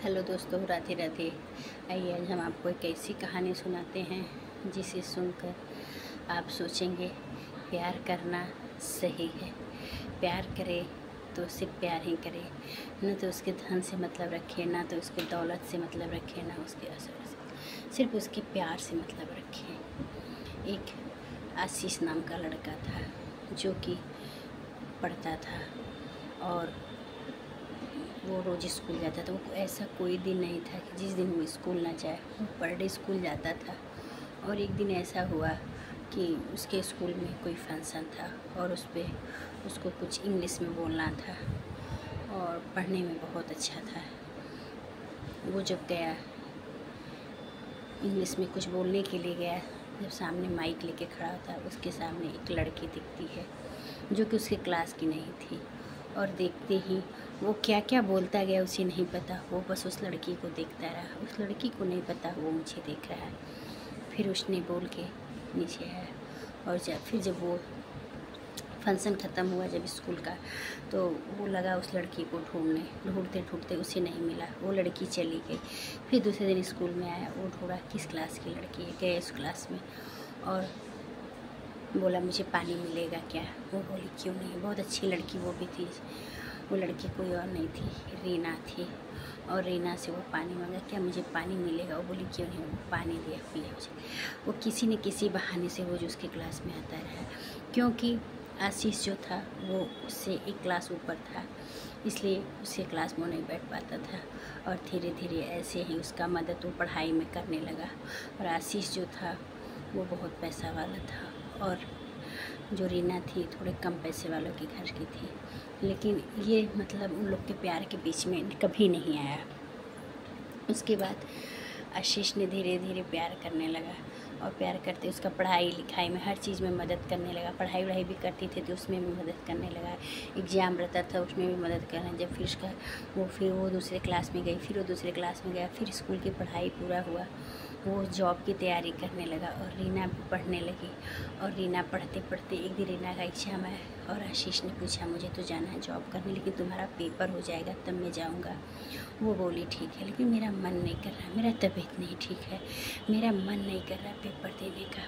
Hello दोस्तों, राधे राधे। आइए आज हम आपको एक ऐसी कहानी सुनाते हैं जिसे सुनकर आप सोचेंगे प्यार करना सही है। प्यार करे तो सिर्फ प्यार ही करे, न तो उसके धन से मतलब रखे, ना तो उसके दौलत से मतलब रखे, ना उसके असर से, सिर्फ उसके प्यार से मतलब रखे। एक आशीष नाम का लड़का था जो कि पढ़ता था और वो रोज़ स्कूल जाता था। वो ऐसा कोई दिन नहीं था कि जिस दिन वो स्कूल ना जाए। वो पर डे स्कूल जाता था। और एक दिन ऐसा हुआ कि उसके स्कूल में कोई फंक्शन था और उस पर उसको कुछ इंग्लिश में बोलना था और पढ़ने में बहुत अच्छा था। वो जब गया इंग्लिश में कुछ बोलने के लिए गया, जब सामने माइक लेके खड़ा होता, उसके सामने एक लड़की दिखती है जो कि उसके क्लास की नहीं थी। और देखते ही वो क्या क्या बोलता गया उसे नहीं पता। वो बस उस लड़की को देखता रहा। उस लड़की को नहीं पता वो मुझे देख रहा है। फिर उसने बोल के नीचे आया और जब वो फंक्शन ख़त्म हुआ जब स्कूल का, तो वो लगा उस लड़की को ढूंढने। ढूंढते ढूंढते उसे नहीं मिला, वो लड़की चली गई। फिर दूसरे दिन स्कूल में आया, वो ढूंढा किस क्लास की लड़की है, गए उस क्लास में और बोला मुझे पानी मिलेगा क्या। वो बोली क्यों नहीं, बहुत अच्छी लड़की वो भी थी। वो लड़की कोई और नहीं थी, रीना थी। और रीना से वो पानी मांगा, क्या मुझे पानी मिलेगा। वो बोली क्यों नहीं, वो पानी दिया पिया मुझे। वो किसी न किसी बहाने से वो जो उसके क्लास में आता रहा, क्योंकि आशीष जो था वो उससे एक क्लास ऊपर था, इसलिए उसके क्लास में नहीं बैठ पाता था। और धीरे धीरे ऐसे ही उसका मदद वो पढ़ाई में करने लगा। और आशीष जो था वो बहुत पैसा वाला था और जो रीना थी थोड़े कम पैसे वालों के घर की थी। लेकिन ये मतलब उन लोग के प्यार के बीच में कभी नहीं आया। उसके बाद आशीष ने धीरे धीरे प्यार करने लगा और प्यार करते उसका पढ़ाई लिखाई में हर चीज़ में मदद करने लगा। पढ़ाई वढ़ाई भी करती थी तो उसमें भी मदद करने लगा। एग्ज़ाम रहता था उसमें भी मदद करना। जब फिर वो दूसरे क्लास में गई, फिर वो दूसरे क्लास में गया, फिर स्कूल की पढ़ाई पूरा हुआ, वो जॉब की तैयारी करने लगा और रीना भी पढ़ने लगी। और रीना पढ़ते पढ़ते एक दिन रीना का एग्जाम आया और आशीष ने पूछा मुझे तो जाना है जॉब करने, लेकिन तुम्हारा पेपर हो जाएगा तब मैं जाऊँगा। वो बोली ठीक है, लेकिन मेरा मन नहीं कर रहा, मेरा तबीयत नहीं ठीक है, मेरा मन नहीं कर रहा पेपर देने का।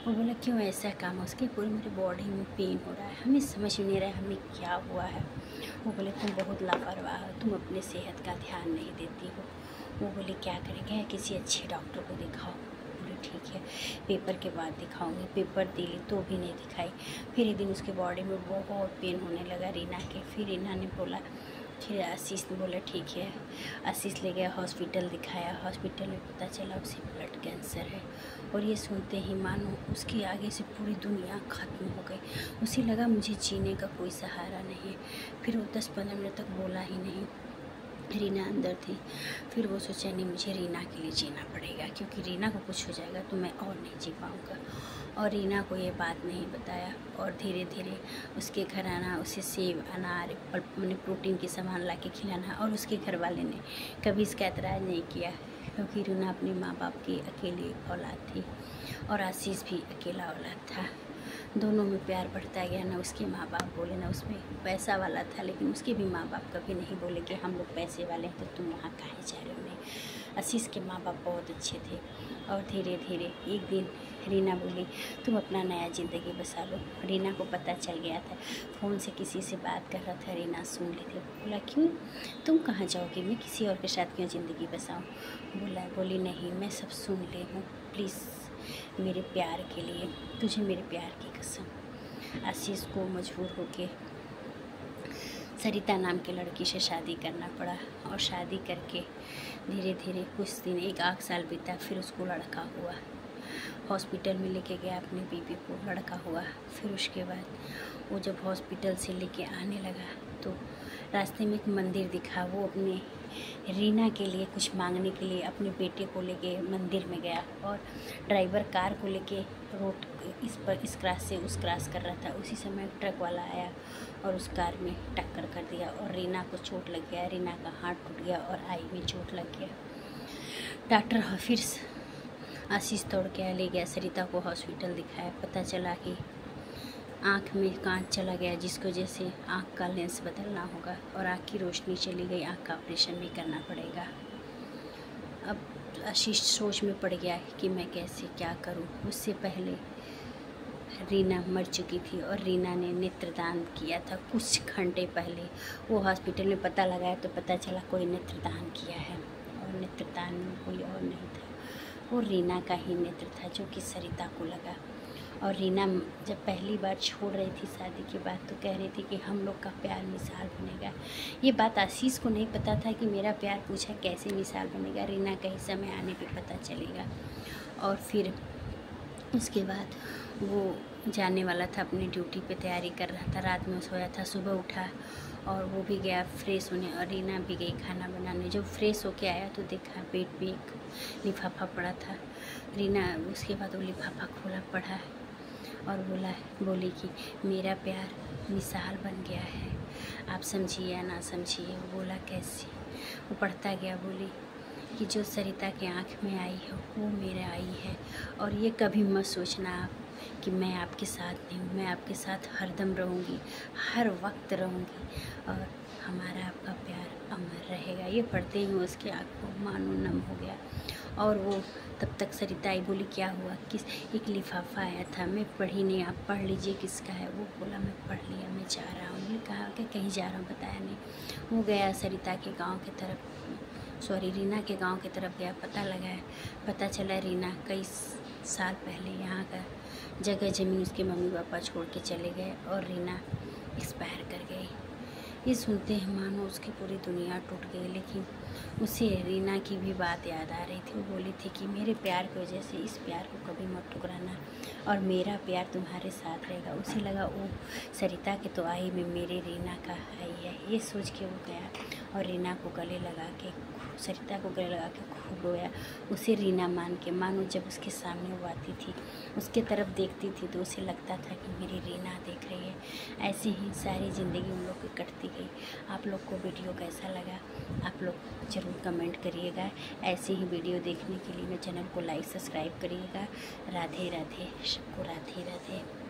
वो बोला क्यों, ऐसा काम है उसके, पूरी मेरी बॉडी में पेन हो रहा है, हमें समझ में नहीं रहा है हमें क्या हुआ है। वो बोले तुम बहुत लापरवाह हो, तुम अपने सेहत का ध्यान नहीं देती हो। वो बोले क्या करेंगे, किसी अच्छे डॉक्टर को दिखाओ। बोले ठीक है, पेपर के बाद दिखाऊंगी। पेपर दे ली तो भी नहीं दिखाई। फिर एक दिन उसके बॉडी में बहुत पेन होने लगा रीना के। फिर रीना ने बोला, फिर आशीष ने बोला ठीक है। आशीष ले गया हॉस्पिटल, दिखाया। हॉस्पिटल में पता चला उसे ब्लड कैंसर है। और ये सुनते ही मानो उसके आगे से पूरी दुनिया ख़त्म हो गई। उसे लगा मुझे जीने का कोई सहारा नहीं है। फिर वो 10-15 मिनट तक बोला ही नहीं। रीना अंदर थी। फिर वो सोचा नहीं मुझे रीना के लिए जीना पड़ेगा, क्योंकि रीना को कुछ हो जाएगा तो मैं और नहीं जी पाऊँगा। और रीना को ये बात नहीं बताया और धीरे धीरे उसके घर आना, उसे सेब अनार मैंने प्रोटीन के सामान ला के खिलाना। और उसके घर वाले ने कभी इसका एतराज़ नहीं किया, क्योंकि रीना अपने माँ बाप की अकेली औलाद थी और आशीष भी अकेला औलाद था। दोनों में प्यार बढ़ता गया। ना उसके माँ बाप बोले, ना उसमें पैसा वाला था, लेकिन उसके भी माँ बाप कभी नहीं बोले कि हम लोग पैसे वाले हैं तो तुम वहाँ काहे जा रहे हो। नहीं, आशीष के माँ बाप बहुत अच्छे थे। और धीरे धीरे एक दिन रीना बोली तुम अपना नया ज़िंदगी बसा लो। रीना को पता चल गया था, फ़ोन से किसी से बात कर रहा था, रीना सुन ली थी। बोला क्यों, तुम कहाँ जाओगी, मैं किसी और के साथ क्यों ज़िंदगी बसाऊँ। बोली नहीं, मैं सब सुन ली हूँ, प्लीज़ मेरे प्यार के लिए, तुझे मेरे प्यार की कसम। आशीष को मजबूर होके सरिता नाम के लड़की से शादी करना पड़ा। और शादी करके धीरे धीरे कुछ दिन, 1 साल बीता। फिर उसको लड़का हुआ। हॉस्पिटल में लेके गया अपनी बीबी को, लड़का हुआ। फिर उसके बाद वो जब हॉस्पिटल से लेके आने लगा तो रास्ते में एक मंदिर दिखा। वो अपने रीना के लिए कुछ मांगने के लिए अपने बेटे को लेके मंदिर में गया। और ड्राइवर कार को लेके रोड इस क्रॉस से उस क्रॉस कर रहा था। उसी समय ट्रक वाला आया और उस कार में टक्कर कर दिया और रीना को चोट लग गया। रीना का हाथ टूट गया और आई में चोट लग गया। डॉक्टर हाफिज़ आशीष तोड़ के ले गया, सरिता को हॉस्पिटल दिखाया। पता चला कि आँख में कांच चला गया, जिसकी वजह से आँख का लेंस बदलना होगा और आँख की रोशनी चली गई, आँख का ऑपरेशन भी करना पड़ेगा। अब आशीष सोच में पड़ गया कि मैं कैसे क्या करूं। उससे पहले रीना मर चुकी थी और रीना ने नेत्रदान किया था कुछ घंटे पहले। वो हॉस्पिटल में पता लगाया तो पता चला कोई नेत्रदान किया है, और नेत्रदान में कोई और नहीं था, वो रीना का ही नेत्र था जो कि सरिता को लगा। और रीना जब पहली बार छोड़ रही थी शादी के बाद तो कह रही थी कि हम लोग का प्यार मिसाल बनेगा। ये बात आशीष को नहीं पता था कि मेरा प्यार पूछा कैसे मिसाल बनेगा, रीना का ही समय आने पे पता चलेगा। और फिर उसके बाद वो जाने वाला था, अपनी ड्यूटी पे तैयारी कर रहा था, रात में सोया था, सुबह उठा और वो भी गया फ्रेश होने और रीना भी गई खाना बनाने। जब फ्रेश होके आया तो देखा बेड पे एक लिफाफा पड़ा था। रीना उसके बाद वो लिफाफा खोला, पढ़ा और बोली कि मेरा प्यार मिसाल बन गया है, आप समझिए या ना समझिए। वो बोला कैसे? वो पढ़ता गया, बोली कि जो सरिता के आँख में आई है वो मेरे आई है, और ये कभी मत सोचना आप कि मैं आपके साथ नहीं हूँ, मैं आपके साथ हरदम रहूँगी, हर वक्त रहूँगी, और हमारा आपका प्यार अमर रहेगा। ये पढ़ते ही उसके आँखों मानो नम हो गया। और वो तब तक सरिता आई, बोली क्या हुआ, किस एक लिफाफा आया था, मैं पढ़ी नहीं, आप पढ़ लीजिए किसका है। वो बोला मैं पढ़ लिया, मैं जा रहा हूँ। मैंने कहा कि कहीं जा रहा हूँ, बताया नहीं। वो गया सरिता के गाँव की तरफ, रीना के गांव की तरफ गया, पता लगाया, पता चला रीना कई साल पहले यहाँ का जगह ज़मीन उसके मम्मी पापा छोड़ के चले गए और रीना एक्सपायर कर गई। ये सुनते हैं मानो उसकी पूरी दुनिया टूट गई, लेकिन उसे रीना की भी बात याद आ रही थी। वो बोली थी कि मेरे प्यार की वजह से इस प्यार को कभी मत ठुकराना और मेरा प्यार तुम्हारे साथ रहेगा। उसे लगा वो सरिता के तो आई में मेरे रीना का आई है। ये सोच के वो गया और रीना को गले लगा के, सरिता को गले लगा के खूब रोया। उसे रीना मान के, मानो जब उसके सामने वो आती थी, उसके तरफ देखती थी तो उसे लगता था कि मेरी रीना देख रही है। ऐसे ही सारी ज़िंदगी उन लोग की कटती गई। आप लोग को वीडियो कैसा लगा आप लोग ज़रूर कमेंट करिएगा। ऐसे ही वीडियो देखने के लिए मेरे चैनल को लाइक सब्सक्राइब करिएगा। राधे राधे, सबको राधे राधे।